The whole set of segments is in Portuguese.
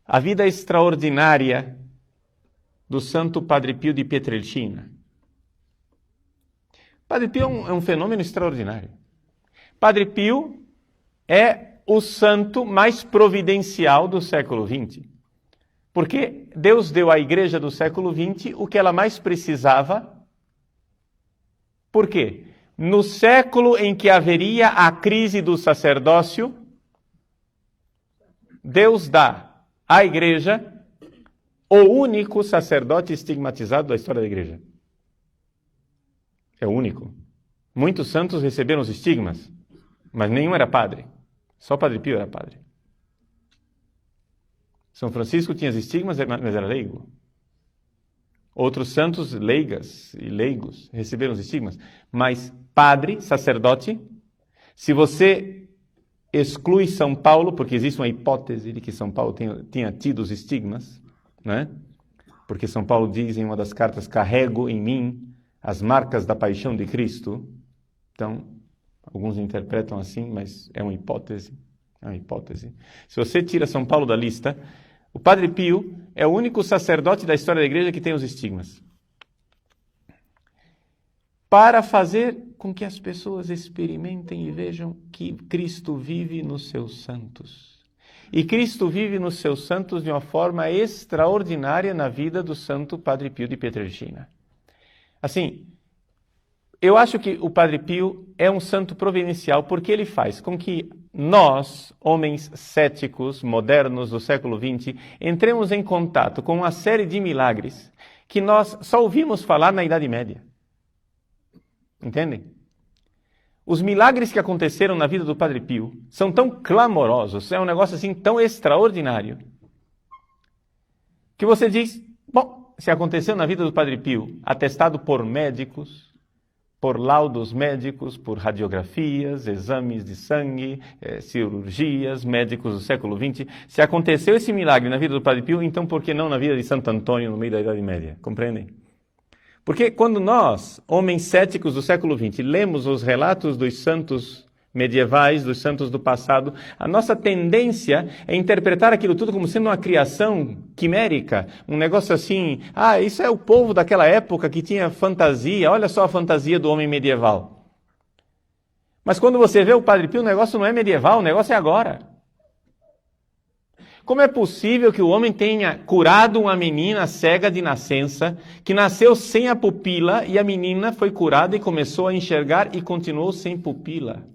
a vida extraordinária do Santo Padre Pio de Pietrelcina. Padre Pio é um fenômeno extraordinário. Padre Pio é o santo mais providencial do século XX. Porque Deus deu à igreja do século XX o que ela mais precisava. Por quê? No século em que haveria a crise do sacerdócio, Deus dá à igreja o único sacerdote estigmatizado da história da igreja. É o único. Muitos santos receberam os estigmas, mas nenhum era padre. Só Padre Pio era padre. São Francisco tinha os estigmas, mas era leigo. Outros santos leigas e leigos receberam os estigmas. Mas padre, sacerdote, se você exclui São Paulo, porque existe uma hipótese de que São Paulo tinha tido os estigmas, né? Porque São Paulo diz em uma das cartas, carrego em mim as marcas da paixão de Cristo. Então, alguns interpretam assim, mas é uma hipótese. É uma hipótese. Se você tira São Paulo da lista, o Padre Pio é o único sacerdote da história da igreja que tem os estigmas. Para fazer com que as pessoas experimentem e vejam que Cristo vive nos seus santos. E Cristo vive nos seus santos de uma forma extraordinária na vida do Santo Padre Pio de Pietrelcina. Assim, eu acho que o Padre Pio é um santo providencial porque ele faz com que nós, homens céticos, modernos do século XX, entremos em contato com uma série de milagres que nós só ouvimos falar na Idade Média. Entendem? Os milagres que aconteceram na vida do Padre Pio são tão clamorosos, é um negócio assim tão extraordinário, que você diz, bom, se aconteceu na vida do Padre Pio, atestado por médicos, por laudos médicos, por radiografias, exames de sangue, cirurgias, médicos do século XX, se aconteceu esse milagre na vida do Padre Pio, então por que não na vida de Santo Antônio no meio da Idade Média? Compreendem? Porque quando nós, homens céticos do século XX, lemos os relatos dos santos medievais, dos santos do passado, a nossa tendência é interpretar aquilo tudo como sendo uma criação quimérica, um negócio assim, isso é o povo daquela época que tinha fantasia, olha só a fantasia do homem medieval. Mas quando você vê o Padre Pio, o negócio não é medieval, o negócio é agora. Como é possível que o homem tenha curado uma menina cega de nascença, que nasceu sem a pupila, e a menina foi curada e começou a enxergar e continuou sem pupila?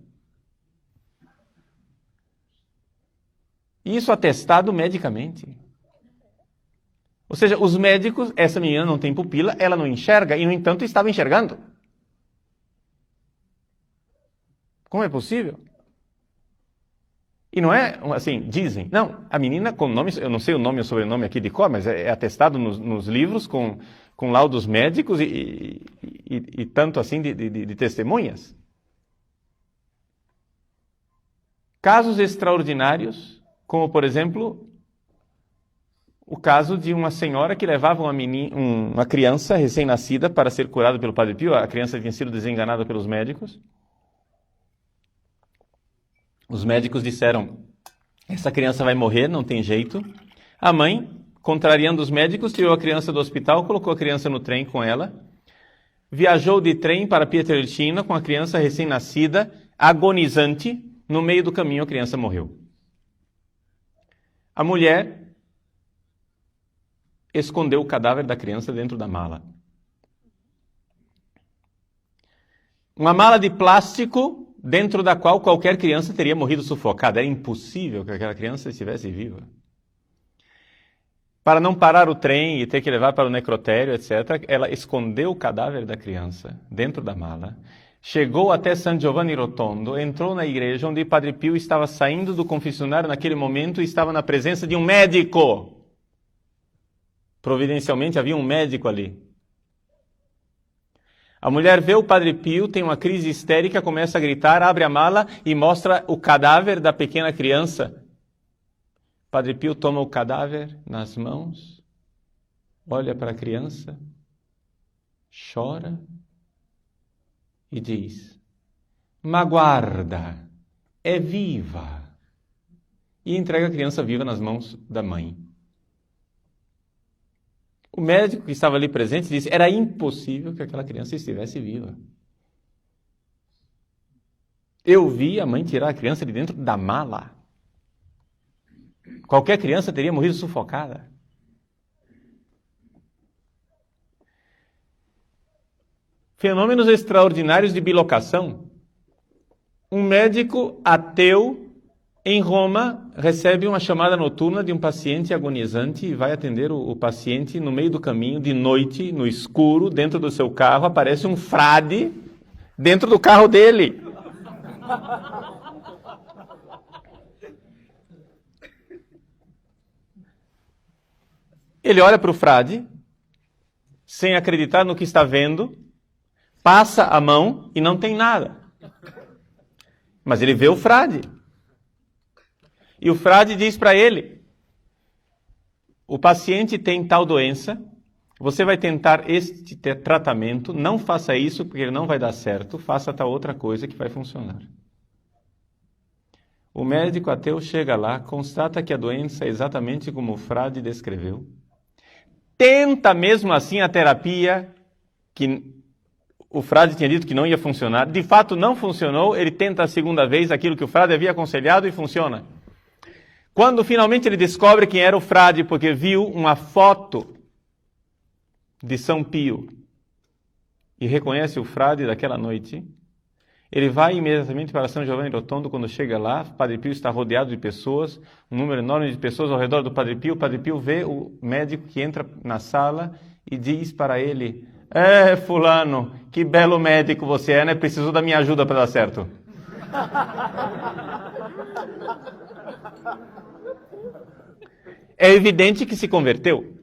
Isso atestado medicamente. Ou seja, os médicos, essa menina não tem pupila, ela não enxerga, e no entanto estava enxergando. Como é possível? E não é assim, dizem. Não, a menina com nome, eu não sei o nome e o sobrenome aqui de cor, mas é atestado nos livros com laudos médicos e tanto assim de testemunhas. Casos extraordinários, como por exemplo, o caso de uma senhora que levava uma criança recém-nascida para ser curada pelo Padre Pio. A criança tinha sido desenganada pelos médicos. Os médicos disseram, essa criança vai morrer, não tem jeito. A mãe, contrariando os médicos, tirou a criança do hospital, colocou a criança no trem com ela, viajou de trem para Pietrelcina com a criança recém-nascida, agonizante. No meio do caminho a criança morreu. A mulher escondeu o cadáver da criança dentro da mala. Uma mala de plástico dentro da qual qualquer criança teria morrido sufocada. Era impossível que aquela criança estivesse viva. Para não parar o trem e ter que levar para o necrotério, etc., ela escondeu o cadáver da criança dentro da mala, chegou até San Giovanni Rotondo, entrou na igreja onde Padre Pio estava saindo do confessionário naquele momento e estava na presença de um médico. Providencialmente havia um médico ali. A mulher vê o Padre Pio, tem uma crise histérica, começa a gritar, abre a mala e mostra o cadáver da pequena criança. Padre Pio toma o cadáver nas mãos, olha para a criança, chora e diz, "Ma guarda, é viva." E entrega a criança viva nas mãos da mãe. O médico que estava ali presente disse que era impossível que aquela criança estivesse viva. Eu vi a mãe tirar a criança de dentro da mala. Qualquer criança teria morrido sufocada. Fenômenos extraordinários de bilocação. Um médico ateu em Roma recebe uma chamada noturna de um paciente agonizante e vai atender o paciente no meio do caminho, de noite, no escuro, dentro do seu carro, aparece um frade dentro do carro dele. Ele olha para o frade, sem acreditar no que está vendo, passa a mão e não tem nada. Mas ele vê o frade. E o frade diz para ele: o paciente tem tal doença, você vai tentar este tratamento, não faça isso porque ele não vai dar certo, faça tal outra coisa que vai funcionar. O médico ateu chega lá, constata que a doença é exatamente como o frade descreveu, tenta mesmo assim a terapia que o frade tinha dito que não ia funcionar, de fato não funcionou, ele tenta a segunda vez aquilo que o frade havia aconselhado e funciona. Quando finalmente ele descobre quem era o frade, porque viu uma foto de São Pio e reconhece o frade daquela noite, ele vai imediatamente para São Giovanni Rotondo. Quando chega lá, o Padre Pio está rodeado de pessoas, um número enorme de pessoas ao redor do Padre Pio. O Padre Pio vê o médico que entra na sala e diz para ele: fulano, que belo médico você é, né? Precisou da minha ajuda para dar certo. É evidente que se converteu.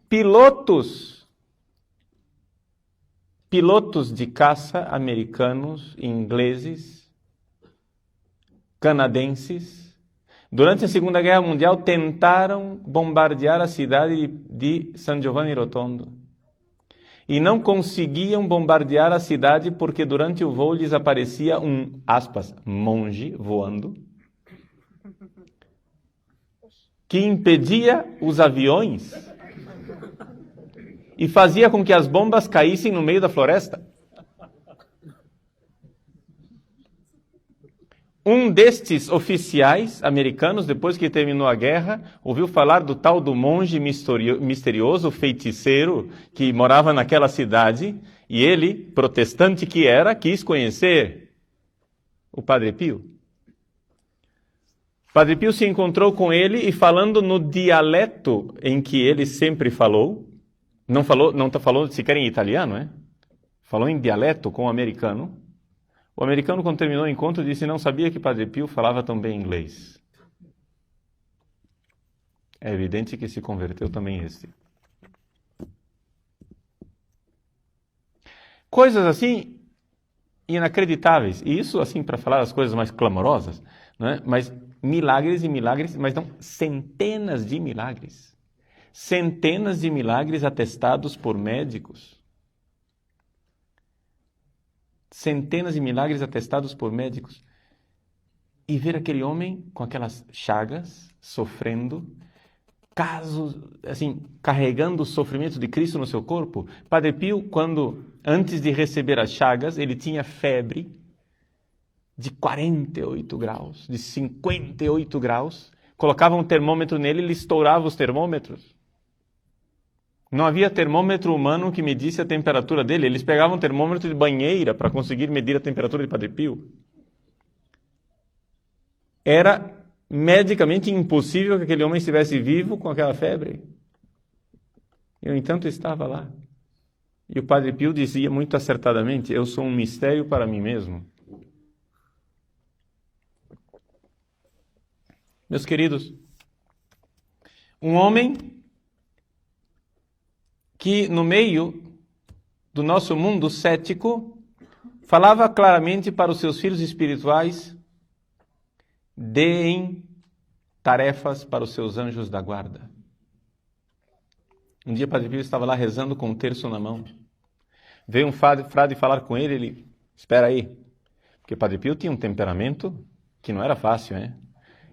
Pilotos de caça americanos, ingleses, canadenses, durante a Segunda Guerra Mundial tentaram bombardear a cidade de San Giovanni Rotondo. E não conseguiam bombardear a cidade porque durante o voo lhes aparecia um, aspas, monge voando, que impedia os aviões e fazia com que as bombas caíssem no meio da floresta. Um destes oficiais americanos, depois que terminou a guerra, ouviu falar do tal do monge misterioso, feiticeiro, que morava naquela cidade, e ele, protestante que era, quis conhecer o Padre Pio. Padre Pio se encontrou com ele e, falando no dialeto em que ele sempre falou, não falou sequer em italiano, falou em dialeto com o americano. O americano, quando terminou o encontro, disse que não sabia que Padre Pio falava tão bem inglês. É evidente que se converteu também este. Coisas assim inacreditáveis. E isso, assim, para falar as coisas mais clamorosas, mas milagres e milagres, mas não, centenas de milagres. Centenas de milagres atestados por médicos. Centenas de milagres atestados por médicos. E ver aquele homem com aquelas chagas, sofrendo, casos, assim, carregando o sofrimento de Cristo no seu corpo. Padre Pio, antes de receber as chagas, ele tinha febre de 48 graus, de 58 graus. Colocava um termômetro nele e ele estourava os termômetros. Não havia termômetro humano que medisse a temperatura dele. Eles pegavam um termômetro de banheira para conseguir medir a temperatura de Padre Pio. Era medicamente impossível que aquele homem estivesse vivo com aquela febre. E, no entanto, estava lá. E o Padre Pio dizia muito acertadamente: eu sou um mistério para mim mesmo. Meus queridos, um homem que no meio do nosso mundo cético falava claramente para os seus filhos espirituais: deem tarefas para os seus anjos da guarda. Um dia Padre Pio estava lá rezando com um terço na mão. Veio um frade falar com ele, espera aí, porque Padre Pio tinha um temperamento que não era fácil,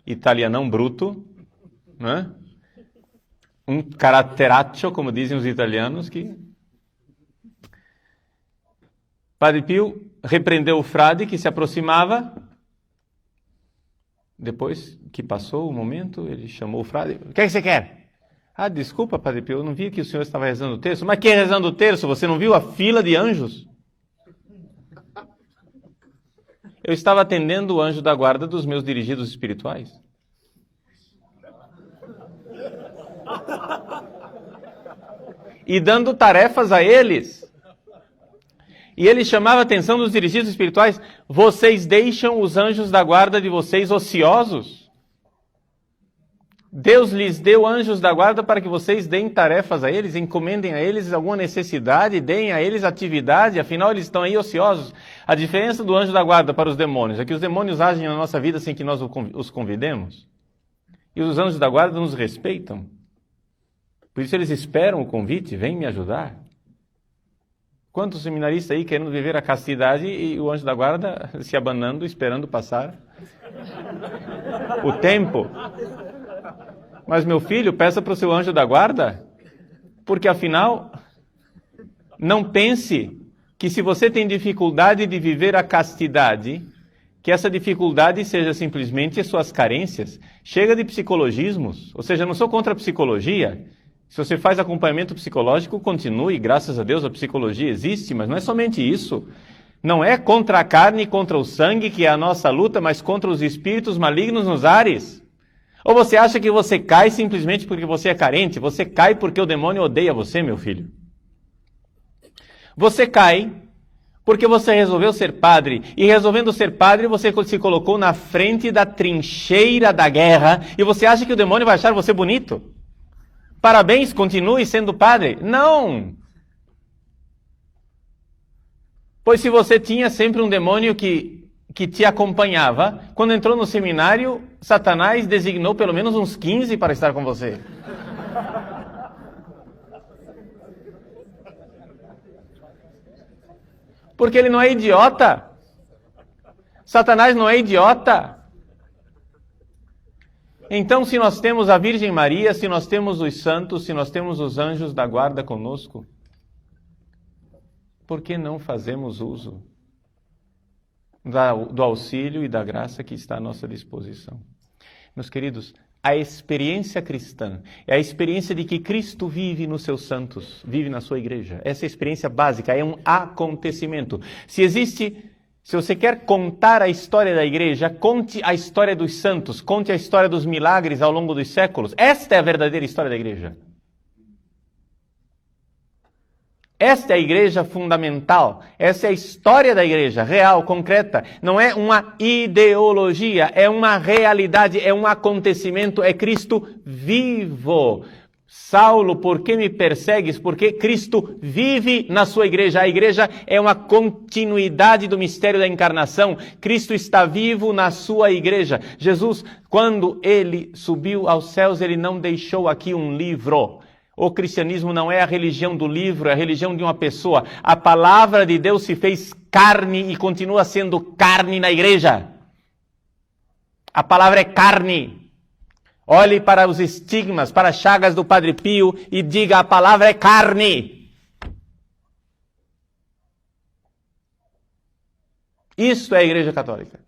Italianão bruto, não é? Um caratteraccio, como dizem os italianos, que... Padre Pio repreendeu o frade que se aproximava. Depois que passou o momento, ele chamou o frade. O que é que você quer? Ah, desculpa, Padre Pio, eu não vi que o senhor estava rezando o terço. Mas que rezando o terço? Você não viu a fila de anjos? Eu estava atendendo o anjo da guarda dos meus dirigidos espirituais. E dando tarefas a eles. E ele chamava a atenção dos dirigidos espirituais. Vocês deixam os anjos da guarda de vocês ociosos? Deus lhes deu anjos da guarda para que vocês deem tarefas a eles, encomendem a eles alguma necessidade, deem a eles atividade, afinal eles estão aí ociosos. A diferença do anjo da guarda para os demônios é que os demônios agem na nossa vida sem que nós os convidemos. E os anjos da guarda nos respeitam. Por isso eles esperam o convite, vem me ajudar. Quantos seminaristas aí querendo viver a castidade e o anjo da guarda se abanando, esperando passar o tempo. Mas meu filho, peça para o seu anjo da guarda, porque afinal, não pense que se você tem dificuldade de viver a castidade, que essa dificuldade seja simplesmente as suas carências. Chega de psicologismos, ou seja, eu não sou contra a psicologia. Se você faz acompanhamento psicológico, continue, graças a Deus a psicologia existe, mas não é somente isso. Não é contra a carne e contra o sangue que é a nossa luta, mas contra os espíritos malignos nos ares. Ou você acha que você cai simplesmente porque você é carente? Você cai porque o demônio odeia você, meu filho. Você cai porque você resolveu ser padre. E resolvendo ser padre, você se colocou na frente da trincheira da guerra. E você acha que o demônio vai achar você bonito? Parabéns, continue sendo padre. Não! Pois se você tinha sempre um demônio que te acompanhava, quando entrou no seminário, Satanás designou pelo menos uns 15 para estar com você. Porque ele não é idiota. Satanás não é idiota. Então, se nós temos a Virgem Maria, se nós temos os santos, se nós temos os anjos da guarda conosco, por que não fazemos uso do auxílio e da graça que está à nossa disposição? Meus queridos, a experiência cristã é a experiência de que Cristo vive nos seus santos, vive na sua igreja. Essa é a experiência básica, é um acontecimento. Se você quer contar a história da igreja, conte a história dos santos, conte a história dos milagres ao longo dos séculos. Esta é a verdadeira história da igreja. Esta é a igreja fundamental, essa é a história da igreja, real, concreta. Não é uma ideologia, é uma realidade, é um acontecimento, é Cristo vivo. Saulo, por que me persegues? Porque Cristo vive na sua igreja. A igreja é uma continuidade do mistério da encarnação. Cristo está vivo na sua igreja. Jesus, quando ele subiu aos céus, ele não deixou aqui um livro. O cristianismo não é a religião do livro, é a religião de uma pessoa. A palavra de Deus se fez carne e continua sendo carne na igreja. A palavra é carne. Olhe para os estigmas, para as chagas do Padre Pio e diga: a palavra é carne. Isso é a Igreja Católica.